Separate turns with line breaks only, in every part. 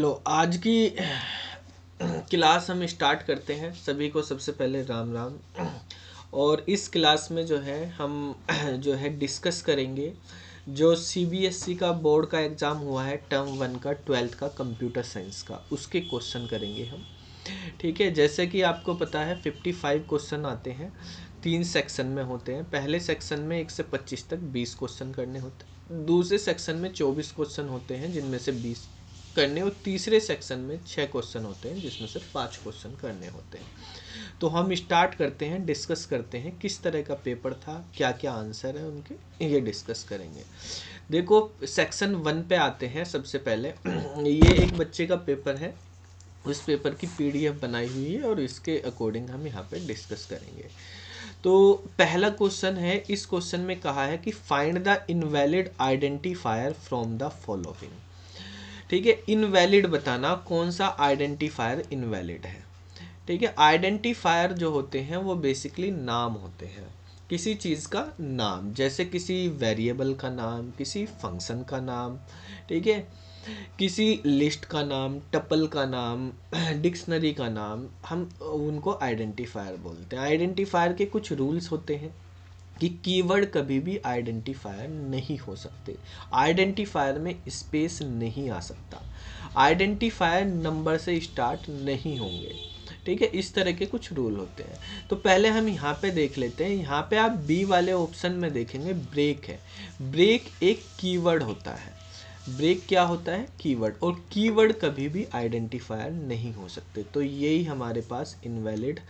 चलो आज की क्लास हम स्टार्ट करते हैं। सभी को सबसे पहले राम राम। और इस क्लास में जो है हम जो है डिस्कस करेंगे जो सीबीएसई का बोर्ड का एग्ज़ाम हुआ है टर्म 1 का 12th का कंप्यूटर साइंस का, उसके क्वेश्चन करेंगे हम। ठीक है, जैसे कि आपको पता है 55 क्वेश्चन आते हैं, 3 सेक्शन में होते हैं। पहले सेक्शन में 1 से 25 तक 20 क्वेश्चन करने होते हैं, दूसरे सेक्शन में 24 क्वेश्चन होते हैं जिनमें से 20 करने, और तीसरे सेक्शन में 6 क्वेश्चन होते हैं जिसमें से 5 क्वेश्चन करने होते हैं। तो हम स्टार्ट करते हैं, डिस्कस करते हैं किस तरह का पेपर था, क्या क्या आंसर है उनके, ये डिस्कस करेंगे। देखो सेक्शन 1 पे आते हैं। सबसे पहले ये एक बच्चे का पेपर है, उस पेपर की पीडीएफ बनाई हुई है और इसके अकॉर्डिंग हम यहाँ पे डिस्कस करेंगे। तो पहला क्वेश्चन है, इस क्वेश्चन में कहा है कि find the invalid identifier from the following. ठीक है, इनवैलिड बताना कौन सा आइडेंटिफायर इनवैलिड है। ठीक है, आइडेंटिफायर जो होते हैं वो बेसिकली नाम होते हैं, किसी चीज़ का नाम, जैसे किसी वेरिएबल का नाम, किसी फंक्शन का नाम, ठीक है, किसी लिस्ट का नाम, टपल का नाम, डिक्शनरी का नाम, हम उनको आइडेंटिफायर बोलते हैं। आइडेंटिफायर के कुछ रूल्स होते हैं कि कीवर्ड कभी भी आइडेंटिफायर नहीं हो सकते, आइडेंटिफायर में स्पेस नहीं आ सकता, आइडेंटिफायर नंबर से स्टार्ट नहीं होंगे। ठीक है, इस तरह के कुछ रूल होते हैं। तो पहले हम यहाँ पे देख लेते हैं। यहाँ पे आप बी वाले ऑप्शन में देखेंगे ब्रेक है। ब्रेक एक कीवर्ड होता है। ब्रेक क्या होता है? कीवर्ड। और कीवर्ड कभी भी आइडेंटिफायर नहीं हो सकते, तो यही हमारे पास इनवैलिड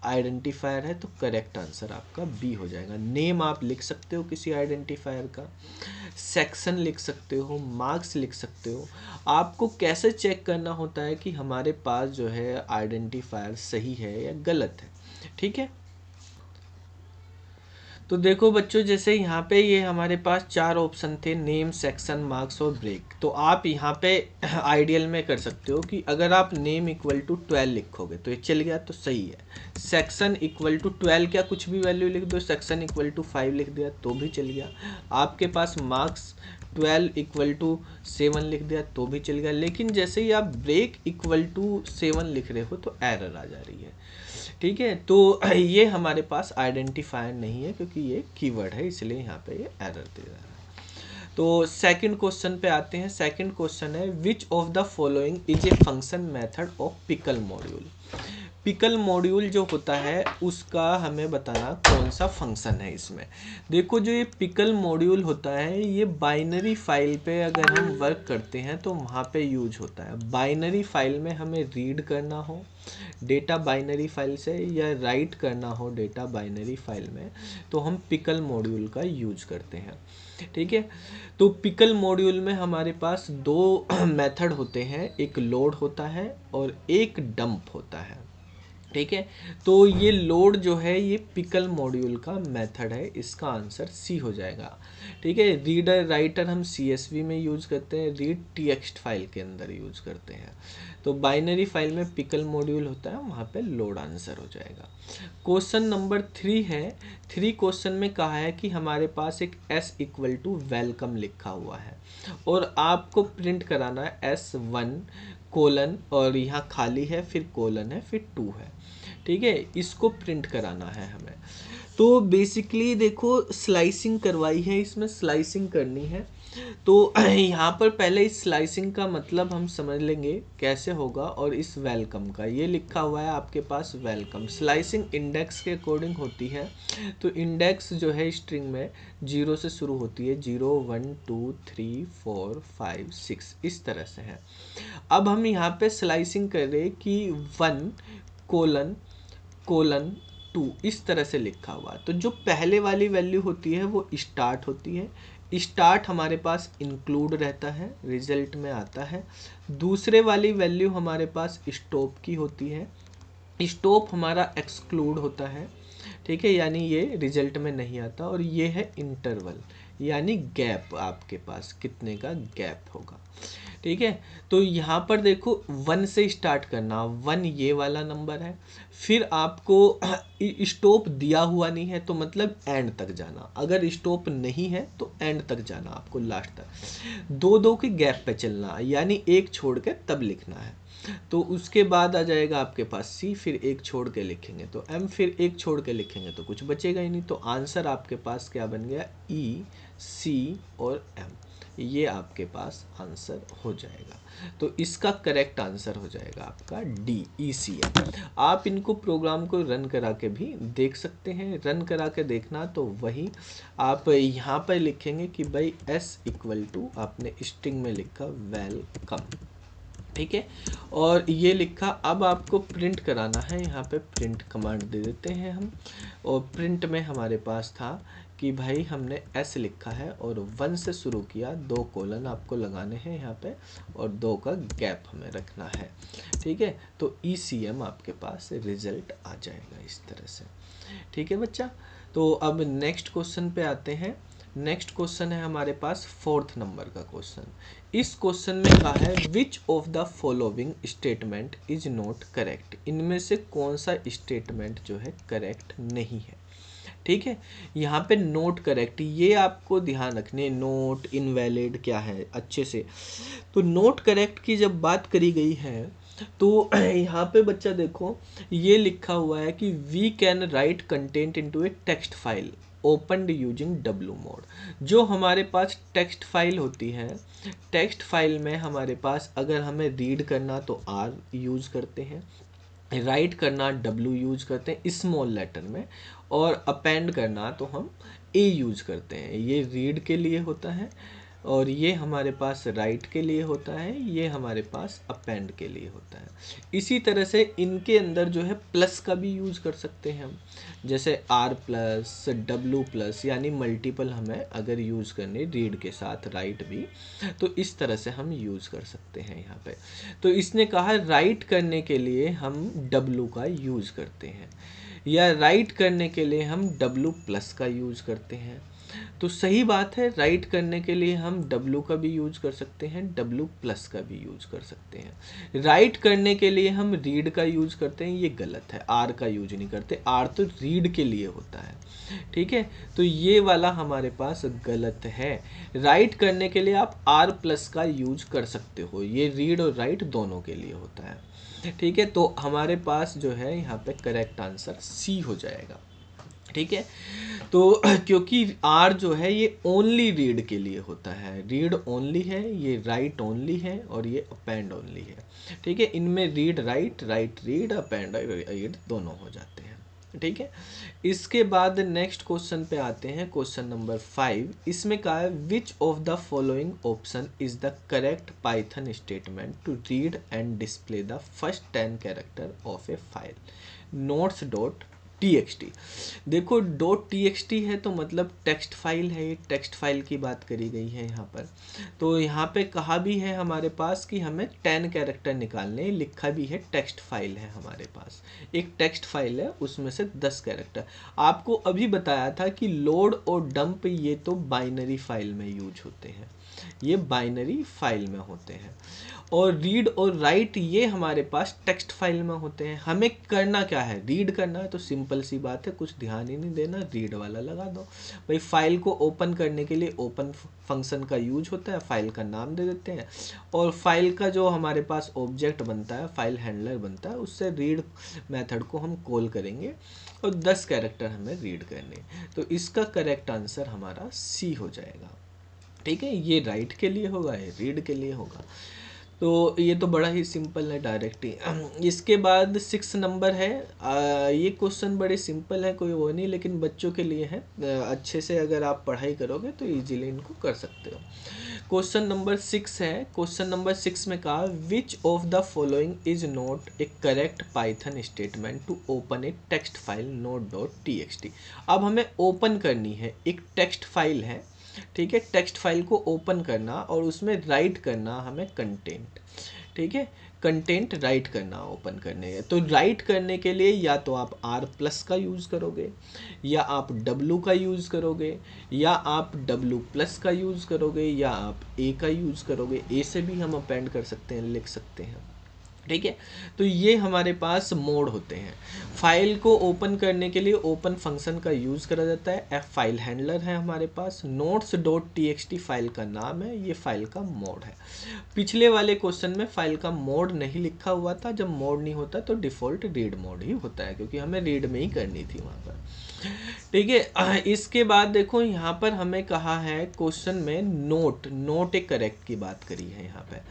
आइडेंटिफायर है। तो करेक्ट आंसर आपका बी हो जाएगा। नेम आप लिख सकते हो किसी आइडेंटिफायर का, सेक्शन लिख सकते हो, मार्क्स लिख सकते हो। आपको कैसे चेक करना होता है कि हमारे पास जो है आइडेंटिफायर सही है या गलत है। ठीक है, तो देखो बच्चों, जैसे यहाँ पे ये हमारे पास 4 ऑप्शन थे, नेम, सेक्शन, मार्क्स और ब्रेक। तो आप यहाँ पे आइडियल में कर सकते हो कि अगर आप नेम इक्वल टू 12 लिखोगे तो ये चल गया तो सही है। सेक्शन इक्वल टू 12 क्या कुछ भी वैल्यू लिख दो, सेक्शन इक्वल टू 5 लिख दिया तो भी चल गया। आपके पास मार्क्स 12 इक्वल टू 7 लिख दिया तो भी चल गया। लेकिन जैसे ही आप ब्रेक इक्वल टू 7 लिख रहे हो तो एरर आ जा रही है। ठीक है, तो ये हमारे पास आइडेंटिफायर नहीं है क्योंकि ये कीवर्ड है, इसलिए यहाँ पे ये एरर दे रहा है। तो सेकंड क्वेश्चन पे आते हैं। सेकंड क्वेश्चन है which of the following is a function method of pickle module. Pickle module जो होता है उसका हमें बताना कौन सा फंक्शन है इसमें। देखो जो ये पिकल मॉड्यूल होता है ये बाइनरी फाइल पे अगर हम वर्क करते हैं तो वहाँ पे यूज होता है। बाइनरी फाइल में हमें रीड करना हो डेटा बाइनरी फाइल से या राइट करना हो डेटा बाइनरी फाइल में, तो हम पिकल मॉड्यूल का यूज करते हैं। ठीक है, तो पिकल मॉड्यूल में हमारे पास 2 मेथड होते हैं, एक लोड होता है और एक डंप होता है। ठीक है, तो ये लोड जो है ये पिकल मॉड्यूल का मेथड है, इसका आंसर सी हो जाएगा। ठीक है, रीडर राइटर हम CSV में यूज करते हैं, रीड TXT फाइल के अंदर यूज करते हैं। तो बाइनरी फाइल में पिकल मॉड्यूल होता है, वहाँ पे लोड आंसर हो जाएगा। क्वेश्चन नंबर 3 है। 3 क्वेश्चन में कहा है कि हमारे पास एक S इक्वल टू वेलकम लिखा हुआ है और आपको प्रिंट कराना है S1 कोलन, और यहाँ खाली है, फिर कोलन है, फिर 2 है। ठीक है, इसको प्रिंट कराना है हमें। तो बेसिकली देखो स्लाइसिंग करवाई है, इसमें स्लाइसिंग करनी है। तो यहाँ पर पहले इस स्लाइसिंग का मतलब हम समझ लेंगे कैसे होगा। और इस वेलकम का ये लिखा हुआ है आपके पास वेलकम, स्लाइसिंग इंडेक्स के अकॉर्डिंग होती है। तो इंडेक्स जो है स्ट्रिंग में 0 से शुरू होती है, 0 1 2 3 4 5 6 इस तरह से है। अब हम यहाँ पे स्लाइसिंग कर रहे कि 1 कोलन कोलन 2 इस तरह से लिखा हुआ। तो जो पहले वाली वैल्यू होती है वो स्टार्ट होती है, स्टार्ट हमारे पास इंक्लूड रहता है, रिजल्ट में आता है। दूसरे वाली वैल्यू हमारे पास स्टॉप की होती है, स्टॉप हमारा एक्सक्लूड होता है। ठीक है, यानी ये रिजल्ट में नहीं आता। और ये है इंटरवल, यानी गैप, आपके पास कितने का गैप होगा। ठीक है, तो यहाँ पर देखो 1 से स्टार्ट करना, 1 ये वाला नंबर है, फिर आपको स्टॉप दिया हुआ नहीं है तो मतलब एंड तक जाना, अगर स्टॉप नहीं है तो एंड तक जाना आपको, लास्ट तक। 2-2 के गैप पे चलना, यानी एक छोड़ के तब लिखना है। तो उसके बाद आ जाएगा आपके पास सी, फिर एक छोड़ के लिखेंगे तो एम, फिर एक छोड़ के लिखेंगे तो कुछ बचेगा ही नहीं। तो आंसर आपके पास क्या बन गया, ई, सी और एम, ये आपके पास आंसर हो जाएगा। तो इसका करेक्ट आंसर हो जाएगा आपका डी, ECM। आप इनको प्रोग्राम को रन करा के भी देख सकते हैं। रन करा के देखना तो वही आप यहाँ पर लिखेंगे कि भाई s इक्वल टू, आपने स्ट्रिंग में लिखा वेलकम, ठीक है, और ये लिखा। अब आपको प्रिंट कराना है, यहाँ पे प्रिंट कमांड दे देते हैं हम। और प्रिंट में हमारे पास था कि भाई हमने s लिखा है और 1 से शुरू किया, 2 कोलन आपको लगाने हैं यहाँ पे और 2 का गैप हमें रखना है, ठीक है। तो ECM आपके पास रिजल्ट आ जाएगा इस तरह से, ठीक है बच्चा। तो अब नेक्स्ट क्वेश्चन पे आते हैं। नेक्स्ट क्वेश्चन है हमारे पास 4th नंबर का क्वेश्चन। इस क्वेश्चन में कहा है which of the following statement is not correct, इनमें से कौन सा स्टेटमेंट जो है करेक्ट नहीं है, ठीक है। यहाँ पे नोट करेक्ट, ये आपको ध्यान रखने, नोट इनवैलिड क्या है अच्छे से। तो नोट करेक्ट की जब बात करी गई है तो यहाँ पे बच्चा देखो, ये लिखा हुआ है कि we can write content into a text file opened using W mode. जो हमारे पास टेक्स्ट फाइल होती है, टेक्स्ट फाइल में हमारे पास अगर हमें रीड करना तो R यूज़ करते हैं, राइट करना W यूज करते हैं स्मॉल लेटर में, और अपेंड करना तो हम A यूज करते हैं। ये रीड के लिए होता है और ये हमारे पास राइट के लिए होता है, ये हमारे पास अपेंड के लिए होता है। इसी तरह से इनके अंदर जो है प्लस का भी यूज़ कर सकते हैं हम, जैसे R प्लस, W प्लस, यानी मल्टीपल हमें अगर यूज़ करने रीड के साथ राइट भी, तो इस तरह से हम यूज़ कर सकते हैं यहाँ पे। तो इसने कहा राइट करने के लिए हम W का यूज़ करते हैं, या राइट करने के लिए हम W प्लस का यूज़ करते हैं। तो सही बात है, राइट करने के लिए हम W का भी यूज कर सकते हैं, W प्लस का भी यूज कर सकते हैं। राइट करने के लिए हम रीड का यूज करते हैं, ये गलत है, R का यूज नहीं करते, R तो रीड के लिए होता है, ठीक है। तो ये वाला हमारे पास गलत है। राइट करने के लिए आप R प्लस का यूज कर सकते हो, ये रीड और राइट दोनों के लिए होता है, ठीक है। तो हमारे पास जो है यहाँ पे करेक्ट आंसर C हो जाएगा, ठीक है। तो क्योंकि R जो है ये ओनली रीड के लिए होता है, रीड ओनली है, ये राइट ओनली है और ये अपेंड ओनली है, ठीक है। इनमें read write, right read, append read दोनों हो जाते हैं, ठीक है। इसके बाद नेक्स्ट क्वेश्चन पे आते हैं, क्वेश्चन नंबर 5। इसमें कहा है which of the following option is the correct Python statement to read and display the first 10 character of a file notes dot TXT। देखो .txt है तो मतलब टेक्स्ट फाइल है, ये टेक्स्ट फाइल की बात करी गई है यहाँ पर। तो यहाँ पे कहा भी है हमारे पास कि हमें 10 कैरेक्टर निकालने, लिखा भी है टेक्स्ट फाइल है हमारे पास, एक टेक्स्ट फाइल है उसमें से 10 कैरेक्टर। आपको अभी बताया था कि लोड और डंप ये तो बाइनरी फाइल में यूज होते हैं, ये बाइनरी फाइल में होते हैं, और रीड और राइट ये हमारे पास टेक्स्ट फाइल में होते हैं। हमें करना क्या है, रीड करना है, तो सिंपल सी बात है, कुछ ध्यान ही नहीं देना, रीड वाला लगा दो भाई। फाइल को ओपन करने के लिए ओपन फंक्शन का यूज होता है, फाइल का नाम दे देते हैं, और फाइल का जो हमारे पास ऑब्जेक्ट बनता है, फाइल हैंडलर बनता है, उससे रीड मेथड को हम कॉल करेंगे और 10 कैरेक्टर हमें रीड करने। तो इसका करेक्ट आंसर हमारा सी हो जाएगा, ठीक है। ये राइट के लिए होगा, ये रीड के लिए होगा। तो ये तो बड़ा ही सिंपल है, डायरेक्ट ही। इसके बाद 6 नंबर है। ये क्वेश्चन बड़े सिंपल है, कोई वो नहीं, लेकिन बच्चों के लिए है। अच्छे से अगर आप पढ़ाई करोगे तो इजीली इनको कर सकते हो। क्वेश्चन नंबर 6 है। क्वेश्चन नंबर 6 में कहा which of the following is not a correct Python statement to open a text file node.txt। अब हमें ओपन करनी है, एक टेक्स्ट फाइल है, ठीक है। टेक्स्ट फाइल को ओपन करना और उसमें राइट करना हमें कंटेंट, ठीक है, कंटेंट राइट करना ओपन करने है। तो राइट करने के लिए या तो आप R+ का यूज़ करोगे, या आप W का यूज़ करोगे, या आप W+ का यूज़ करोगे, या आप A का यूज़ करोगे। A से भी हम अपेंड कर सकते हैं, लिख सकते हैं, ठीक है। तो ये हमारे पास मोड होते हैं। फाइल को ओपन करने के लिए ओपन फंक्शन का यूज़ करा जाता है। F फाइल हैंडलर है हमारे पास। notes.txt फाइल का नाम है, ये फाइल का मोड है। पिछले वाले क्वेश्चन में फाइल का मोड नहीं लिखा हुआ था। जब मोड नहीं होता तो डिफ़ॉल्ट रीड मोड ही होता है, क्योंकि हमें रीड में ही करनी थी वहाँ पर, ठीक है। इसके बाद देखो यहाँ पर हमें कहा है क्वेश्चन में नोट एक करेक्ट की बात करी है यहाँ पे।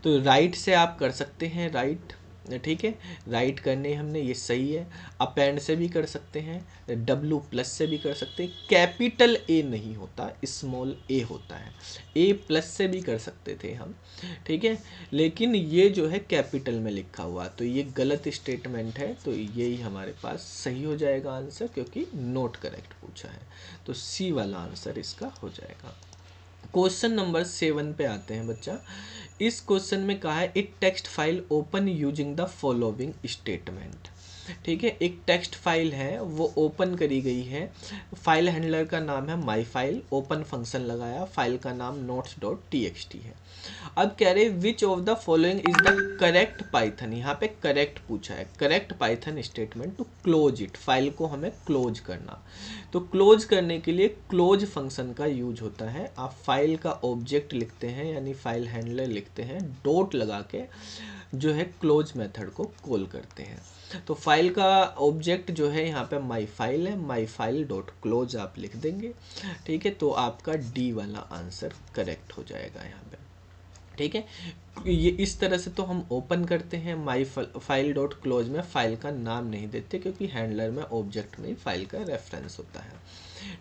तो राइट से आप कर सकते हैं, राइट, ठीक है, राइट करने हमने, ये सही है। अपेंड से भी कर सकते हैं, W+ से भी कर सकते हैं। कैपिटल A नहीं होता, स्मॉल a होता है। A+ से भी कर सकते थे हम, ठीक है, लेकिन ये जो है कैपिटल में लिखा हुआ, तो ये गलत स्टेटमेंट है। तो यही हमारे पास सही हो जाएगा आंसर, क्योंकि नोट करेक्ट पूछा है। तो C वाला आंसर इसका हो जाएगा। क्वेश्चन नंबर 7 पे आते हैं बच्चा। इस क्वेश्चन में कहा है एक text file open using the following statement, ठीक है। एक टेक्स्ट फाइल है, वो ओपन करी गई है। फाइल हैंडलर का नाम है माई फाइल, ओपन फंक्शन लगाया, फाइल का नाम notes.txt है। अब कह रहे which of the following is the correct Python, यहाँ पे करेक्ट पूछा है, correct Python statement to close it, file को हमें क्लोज करना। तो क्लोज करने के लिए क्लोज फंक्शन का यूज होता है। आप फाइल का ऑब्जेक्ट लिखते हैं, यानी फाइल हैंडलर लिखते हैं, डॉट लगा के जो है क्लोज मेथड को कॉल करते हैं। तो फाइल का ऑब्जेक्ट जो है यहाँ पे माई फाइल है, माई फाइल डॉट क्लोज आप लिख देंगे, ठीक है। तो आपका D वाला आंसर करेक्ट हो जाएगा यहाँ पे, ठीक है। ये इस तरह से तो हम ओपन करते हैं। माई फाइल डॉट क्लोज में फाइल का नाम नहीं देते, क्योंकि हैंडलर में ऑब्जेक्ट में फाइल का रेफरेंस होता है,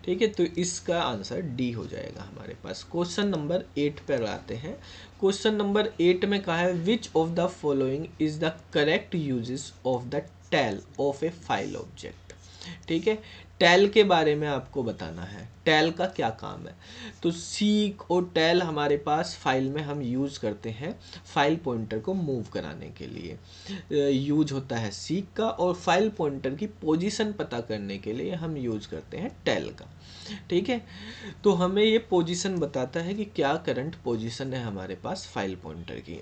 ठीक है। तो इसका आंसर D हो जाएगा हमारे पास। क्वेश्चन नंबर 8 पर आते हैं। क्वेश्चन नंबर 8 में कहा है which of the following is the correct uses of the tell of a file object, ठीक है। टेल के बारे में आपको बताना है, टेल का क्या काम है। तो सीक और टेल हमारे पास फाइल में हम यूज़ करते हैं फाइल पॉइंटर को मूव कराने के लिए यूज होता है सीक का, और फाइल पॉइंटर की पोजीशन पता करने के लिए हम यूज करते हैं टेल का, ठीक है। तो हमें ये पोजीशन बताता है कि क्या करंट पोजीशन है हमारे पास फाइल पॉइंटर की।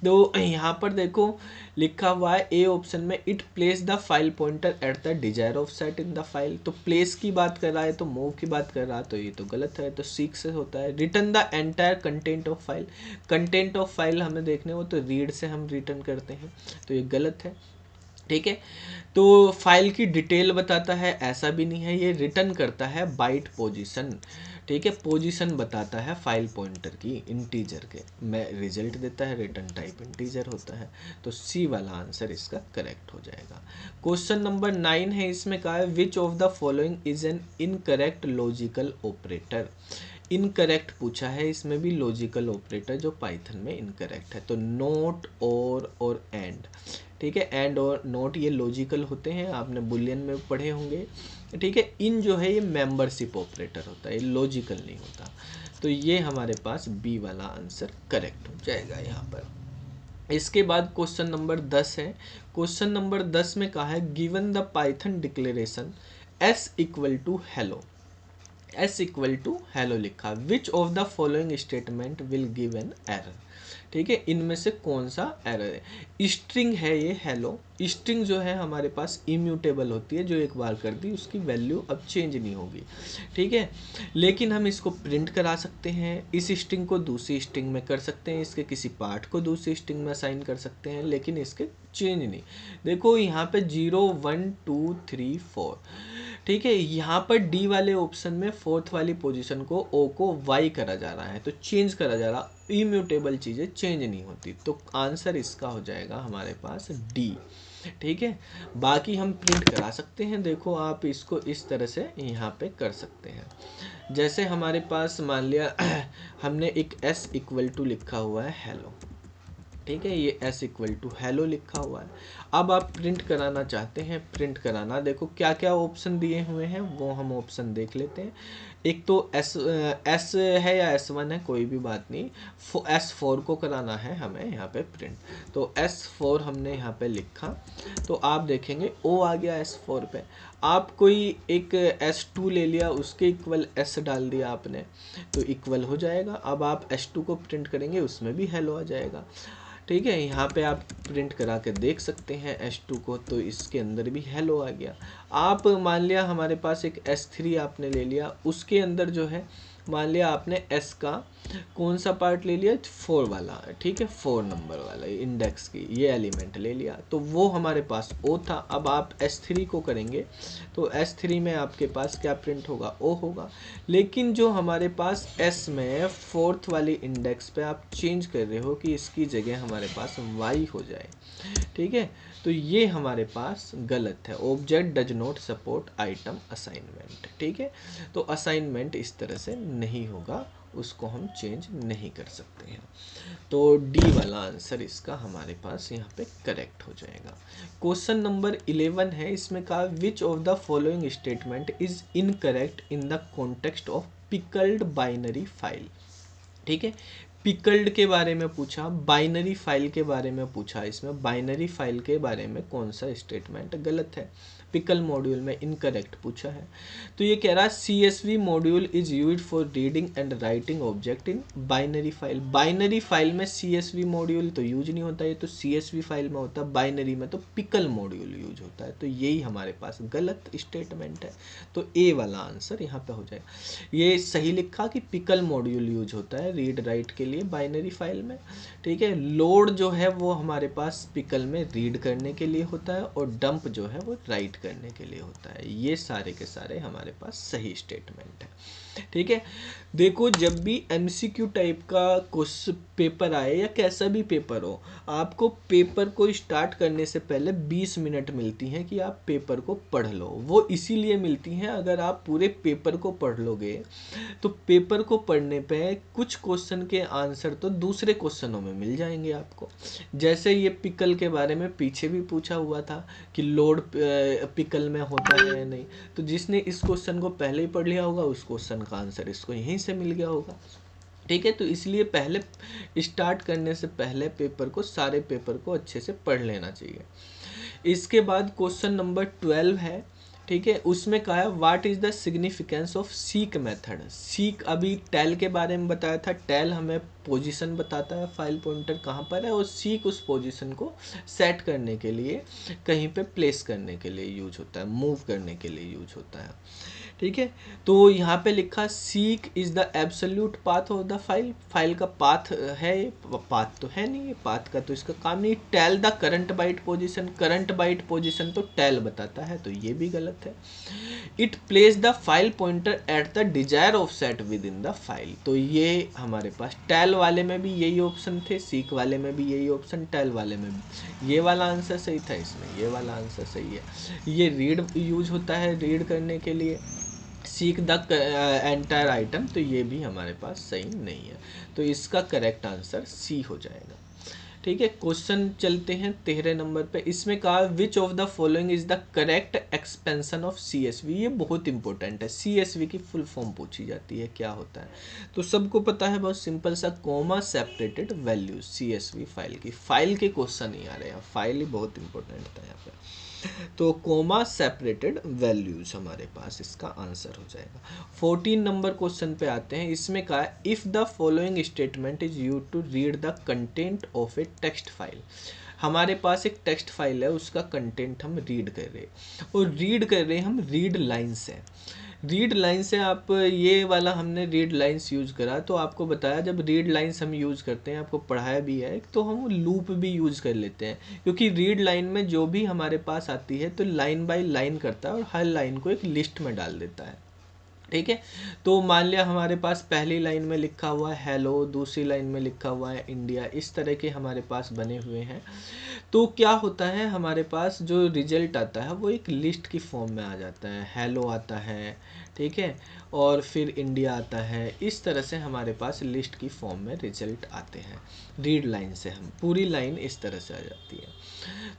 तो यहाँ पर देखो लिखा हुआ है ए ऑप्शन में, it place the file pointer at the desire offset in the file. तो प्लेस की बात कर रहा है, तो मूव की बात कर रहा है, तो ये तो गलत है। तो सीक से होता है। Return the entire content of file, content of file हमें देखने हो तो रीड से हम रिटर्न करते हैं, तो ये गलत है, ठीक है। तो फाइल की डिटेल बताता है, ऐसा भी नहीं है। ये रिटर्न करता है बाइट पोजीशन, ठीक है, पोजीशन बताता है फाइल पॉइंटर की इंटीजर के में रिजल्ट देता है, रिटर्न टाइप इंटीजर होता है। तो C वाला आंसर इसका करेक्ट हो जाएगा। क्वेश्चन नंबर 9 है, इसमें कहा है which of the following is an incorrect logical operator. Incorrect पूछा है, इसमें भी लॉजिकल ऑपरेटर जो पाइथन में इनकरेक्ट है। तो नोट और एंड, ठीक है, एंड और नोट ये लॉजिकल होते हैं, आपने बुलियन में पढ़े होंगे, ठीक है। इन जो है ये मेंबरशिप ऑपरेटर होता है, ये लॉजिकल नहीं होता। तो ये हमारे पास B वाला आंसर करेक्ट हो जाएगा यहाँ पर। इसके बाद क्वेश्चन नंबर 10 है। क्वेश्चन नंबर 10 में कहा है given the Python declaration S equal to hello, S equal to hello लिखा, which of the following statement will give an error, ठीक है। इनमें से कौन सा एरर है। स्ट्रिंग है ये हेलो, स्ट्रिंग जो है हमारे पास इम्यूटेबल होती है, जो एक बार कर दी उसकी वैल्यू अब चेंज नहीं होगी, ठीक है। लेकिन हम इसको प्रिंट करा सकते हैं, इस स्ट्रिंग को दूसरी स्ट्रिंग में कर सकते हैं, इसके किसी पार्ट को दूसरी स्ट्रिंग में असाइन कर सकते हैं, लेकिन इसके चेंज नहीं। देखो यहाँ पे 0 1 2 3 4, ठीक है। यहाँ पर D वाले ऑप्शन में फोर्थ वाली पोजीशन को O को Y करा जा रहा है, तो चेंज करा जा रहा, इम्यूटेबल चीज़ें चेंज नहीं होती। तो आंसर इसका हो जाएगा हमारे पास D, ठीक है। बाकी हम प्रिंट करा सकते हैं, देखो आप इसको इस तरह से यहाँ पे कर सकते हैं। जैसे हमारे पास मान लिया हमने एक S इक्वल टू लिखा हुआ है हेलो, ठीक है, ये s इक्वल टू हेलो लिखा हुआ है। अब आप प्रिंट कराना चाहते हैं, प्रिंट कराना, देखो क्या क्या ऑप्शन दिए हुए हैं वो हम ऑप्शन देख लेते हैं। एक तो एस है या S1 है, कोई भी बात नहीं, S4 को कराना है हमें यहाँ पे प्रिंट। तो S4 हमने यहाँ पे लिखा, तो आप देखेंगे O आ गया S4 पे। आप कोई एक S2 ले लिया, उसके इक्वल S डाल दिया आपने, तो इक्वल हो जाएगा। अब आप S2 को प्रिंट करेंगे, उसमें भी हेलो आ जाएगा। ठीक है, यहाँ पे आप प्रिंट करा के देख सकते हैं S2 को, तो इसके अंदर भी हेलो आ गया। आप मान लिया हमारे पास एक S3 आपने ले लिया, उसके अंदर जो है मान लिया आपने S का कौन सा पार्ट ले लिया, 4 वाला, ठीक है, 4 नंबर वाला इंडेक्स की ये एलिमेंट ले लिया, तो वो हमारे पास O था। अब आप S3 को करेंगे तो S3 में आपके पास क्या प्रिंट होगा, O होगा। लेकिन जो हमारे पास S में 4th वाली इंडेक्स पे आप चेंज कर रहे हो कि इसकी जगह हमारे पास Y हो जाए, ठीक है, तो ये हमारे पास गलत है। Object does not support item assignment, ठीक है, तो असाइनमेंट इस तरह से नहीं होगा, उसको हम चेंज नहीं कर सकते हैं। तो डी वाला आंसर इसका हमारे पास यहाँ पे करेक्ट हो जाएगा। क्वेश्चन नंबर 11 है, इसमें कहा which of the following statement is incorrect in the context of pickled binary file. ठीक है, पिकल्ड के बारे में पूछा, बाइनरी फाइल के बारे में पूछा, इसमें बाइनरी फाइल के बारे में कौन सा स्टेटमेंट गलत है, पिकल मॉड्यूल में इनकरेक्ट पूछा है। तो ये कह रहा है CSV module is used for reading and writing object in binary file. Binary file में CSV मॉड्यूल तो यूज नहीं होता, ये तो CSV फाइल में होता है, बाइनरी में तो पिकल मॉड्यूल यूज होता है, तो यही हमारे पास गलत स्टेटमेंट है। तो ए वाला आंसर यहाँ पे हो जाएगा। ये सही लिखा कि पिकल मॉड्यूल यूज होता है रीड राइट के लिए बाइनरी फाइल में, ठीक है। लोड जो है वो हमारे पास पिकल में रीड करने के लिए होता है और डंप जो है वो राइट करने के लिए होता है। ये सारे के सारे हमारे पास सही स्टेटमेंट है, ठीक है। देखो, जब भी MCQ टाइप का क्वेश्चन पेपर आए या कैसा भी पेपर हो, आपको पेपर को स्टार्ट करने से पहले 20 मिनट मिलती हैं कि आप पेपर को पढ़ लो। वो इसीलिए मिलती हैं, अगर आप पूरे पेपर को पढ़ लोगे तो पेपर को पढ़ने पे कुछ क्वेश्चन के आंसर तो दूसरे क्वेश्चनों में मिल जाएंगे आपको। जैसे ये पिकल के बारे में पीछे भी पूछा हुआ था कि लोड पिकल में होता है या नहीं, तो जिसने इस क्वेश्चन को पहले ही पढ़ लिया होगा उस क्वेश्चन का आंसर इसको यहीं से मिल गया होगा, ठीक है। तो इसलिए पहले स्टार्ट करने से पहले पेपर को, सारे पेपर को अच्छे से पढ़ लेना चाहिए। इसके बाद क्वेश्चन नंबर 12 है, ठीक है, उसमें कहा है what is the significance of seek method. Seek अभी टेल के बारे में बताया था, टेल हमें पोजीशन बताता है फाइल पॉइंटर कहाँ पर है, और सीक उस पोजीशन को सेट करने के लिए, कहीं पे प्लेस करने के लिए यूज होता है, मूव करने के लिए यूज होता है, ठीक है। तो यहाँ पे लिखा seek is the absolute path of the file, file का पाथ है, पाथ तो है नहीं, पाथ का तो इसका काम नहीं। Tell the current byte position, current byte position तो टेल बताता है, तो ये भी गलत है। It place the file pointer at the desire offset within the file, तो ये हमारे पास टेल वाले में भी यही ऑप्शन थे, सीक वाले में भी यही ऑप्शन, टेल वाले में भी। ये वाला आंसर सही था, इसमें ये वाला आंसर सही है। ये रीड यूज होता है रीड करने के लिए, सीक द एंटायर आइटम, तो ये भी हमारे पास सही नहीं है, तो इसका करेक्ट आंसर सी हो जाएगा, ठीक है। क्वेश्चन चलते हैं 13 नंबर पे, इसमें कहा which of the following is the correct expansion of CSV। ये बहुत इंपॉर्टेंट है, CSV की फुल फॉर्म पूछी जाती है, क्या होता है तो सबको पता है, बहुत सिंपल सा, comma separated values. CSV file की, फाइल के क्वेश्चन नहीं आ रहे हैं, फाइल ही बहुत इंपॉर्टेंट था यहाँ पे। तो कोमा सेपरेटेड वैल्यूज हमारे पास इसका आंसर हो जाएगा। 14 नंबर क्वेश्चन पे आते हैं, इसमें कहा if the following statement is used to read the content of a text file. हमारे पास एक टेक्स्ट फाइल है, उसका कंटेंट हम रीड कर रहे हैं, और रीड कर रहे हैं हम रीड लाइन से। रीड लाइन से आप, ये वाला हमने रीड लाइंस यूज़ करा, तो आपको बताया जब रीड लाइंस हम यूज़ करते हैं, आपको पढ़ाया भी है, तो हम लूप भी यूज़ कर लेते हैं, क्योंकि रीड लाइन में जो भी हमारे पास आती है तो लाइन बाय लाइन करता है और हर लाइन को एक लिस्ट में डाल देता है, ठीक है। तो मान लिया हमारे पास पहली लाइन में लिखा हुआ है हेलो, दूसरी लाइन में लिखा हुआ है इंडिया, इस तरह के हमारे पास बने हुए हैं। तो क्या होता है, हमारे पास जो रिजल्ट आता है वो एक लिस्ट की फॉर्म में आ जाता है। हेलो आता है, ठीक है, और फिर इंडिया आता है। इस तरह से हमारे पास लिस्ट की फॉर्म में रिजल्ट आते हैं। रीड लाइन से हम पूरी लाइन इस तरह से आ जाती है।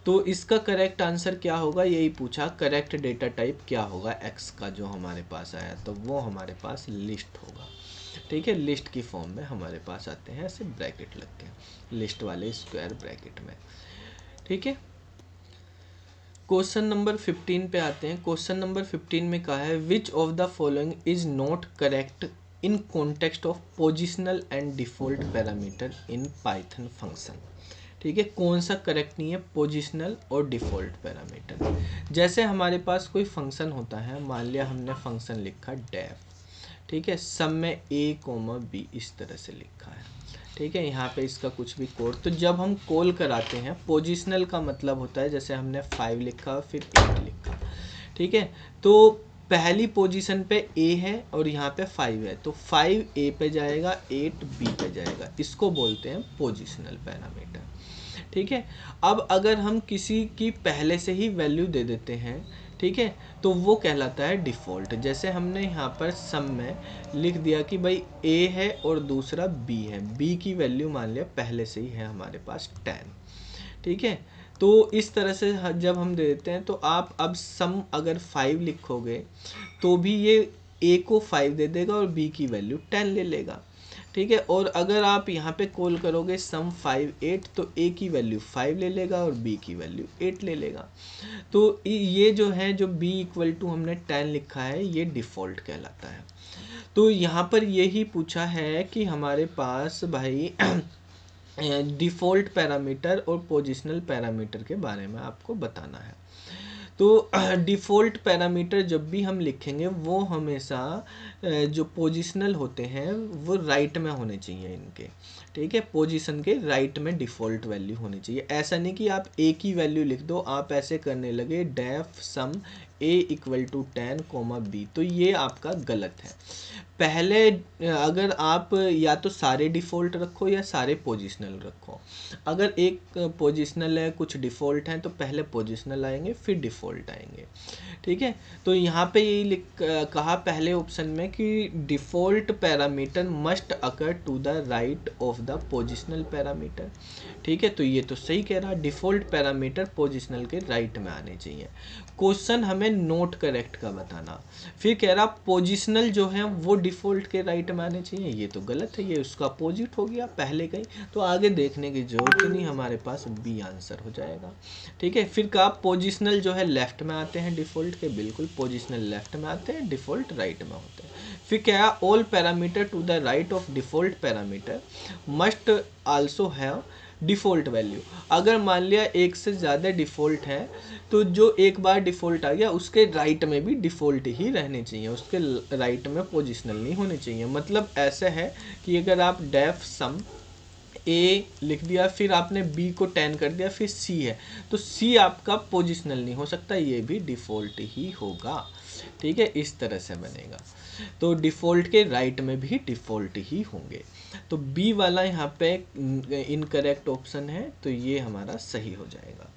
तो इसका करेक्ट आंसर क्या होगा, यही पूछा। करेक्ट डेटा टाइप क्या होगा एक्स का जो हमारे पास आया, तो वो हमारे पास लिस्ट होगा। ठीक है, लिस्ट की फॉर्म में हमारे पास आते हैं ऐसे ब्रैकेट लग के, लिस्ट वाले स्क्वायर ब्रैकेट में। ठीक है, क्वेश्चन नंबर 15 पे आते हैं। क्वेश्चन नंबर 15 में कहा है which of the following is not correct in context of positional and default parameter in Python function. ठीक है, कौन सा करेक्ट नहीं है, पोजिशनल और डिफॉल्ट पैरामीटर। जैसे हमारे पास कोई फंक्शन होता है, मान लिया हमने फंक्शन लिखा डेफ, ठीक है, सब में a, b इस तरह से लिखा है। ठीक है, यहाँ पे इसका कुछ भी कोड, तो जब हम कॉल कराते हैं, पोजिशनल का मतलब होता है जैसे हमने 5 लिखा फिर 8 लिखा। ठीक है, तो पहली पोजीशन पे a है और यहाँ पे 5 है, तो 5 a पे जाएगा, 8 b पे जाएगा। इसको बोलते हैं पोजिशनल पैरामीटर। ठीक है, अब अगर हम किसी की पहले से ही वैल्यू दे देते हैं, ठीक है, तो वो कहलाता है डिफ़ॉल्ट। जैसे हमने यहाँ पर सम में लिख दिया कि भाई a है और दूसरा b है, b की वैल्यू मान लिया पहले से ही है हमारे पास 10। ठीक है, तो इस तरह से जब हम दे देते हैं, तो आप अब सम अगर 5 लिखोगे तो भी ये a को 5 दे देगा और b की वैल्यू 10 ले लेगा। ठीक है, और अगर आप यहाँ पे कॉल करोगे सम 5 8, तो a की वैल्यू 5 ले लेगा और b की वैल्यू 8 ले लेगा। तो ये जो है, जो b इक्वल टू हमने 10 लिखा है, ये डिफ़ॉल्ट कहलाता है। तो यहाँ पर यही पूछा है कि हमारे पास भाई डिफ़ॉल्ट पैरामीटर और पोजिशनल पैरामीटर के बारे में आपको बताना है। तो डिफ़ॉल्ट पैरामीटर जब भी हम लिखेंगे वो हमेशा जो पोजिशनल होते हैं वो राइट में होने चाहिए इनके। ठीक है, पोजीशन के राइट में डिफ़ॉल्ट वैल्यू होनी चाहिए। ऐसा नहीं कि आप a की वैल्यू लिख दो, आप ऐसे करने लगे def sum a equal to 10 b, तो ये आपका गलत है। पहले अगर आप या तो सारे डिफ़ॉल्ट रखो या सारे पोजिशनल रखो। अगर एक पोजिशनल है, कुछ डिफ़ॉल्ट हैं, तो पहले पोजिशनल आएंगे फिर डिफ़ॉल्ट आएंगे। ठीक है, तो यहाँ पे यही कहा पहले ऑप्शन में कि default parameter must occur to the right of the positional parameter. ठीक है, तो ये तो सही कह रहा, डिफ़ॉल्ट पैरामीटर पोजिशनल के राइट में आने चाहिए। क्वेश्चन हमें नोट करेक्ट का बताना, फिर कह रहा पोजिशनल जो है वो डिफ़ॉल्ट के राइट में आने चाहिए, ये तो गलत है, ये उसका अपोजिट हो गया पहले का ही, तो आगे देखने की जरूरत नहीं, हमारे पास बी आंसर हो जाएगा। ठीक है, फिर कहा पोजिशनल जो है लेफ्ट में आते हैं डिफ़ॉल्ट के, बिल्कुल पोजिशनल लेफ्ट में आते हैं, डिफ़ॉल्ट राइट में होते हैं। फिर क्या, all parameter to the right of default parameter must also have default value. अगर मान लिया एक से ज़्यादा डिफ़ॉल्ट है, तो जो एक बार डिफ़ॉल्ट आ गया उसके राइट में भी डिफ़ॉल्ट ही रहने चाहिए, उसके राइट में पोजिशनल नहीं होने चाहिए। मतलब ऐसा है कि अगर आप डेफ सम ए लिख दिया, फिर आपने बी को 10 कर दिया, फिर सी है, तो सी आपका पोजिशनल नहीं हो सकता, ये भी डिफ़ॉल्ट ही होगा। ठीक है, इस तरह से बनेगा। तो डिफ़ॉल्ट के राइट में भी डिफ़ॉल्ट ही होंगे। तो बी वाला यहाँ पे इनकरेक्ट ऑप्शन है, तो ये हमारा सही हो जाएगा।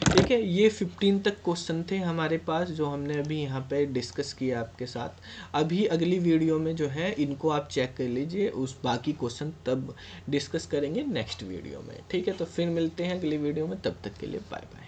ठीक है, ये 15 तक क्वेश्चन थे हमारे पास जो हमने अभी यहाँ पे डिस्कस किया आपके साथ। अभी अगली वीडियो में जो है इनको आप चेक कर लीजिए, उस बाकी क्वेश्चन तब डिस्कस करेंगे नेक्स्ट वीडियो में। ठीक है, तो फिर मिलते हैं अगली वीडियो में, तब तक के लिए बाय बाय।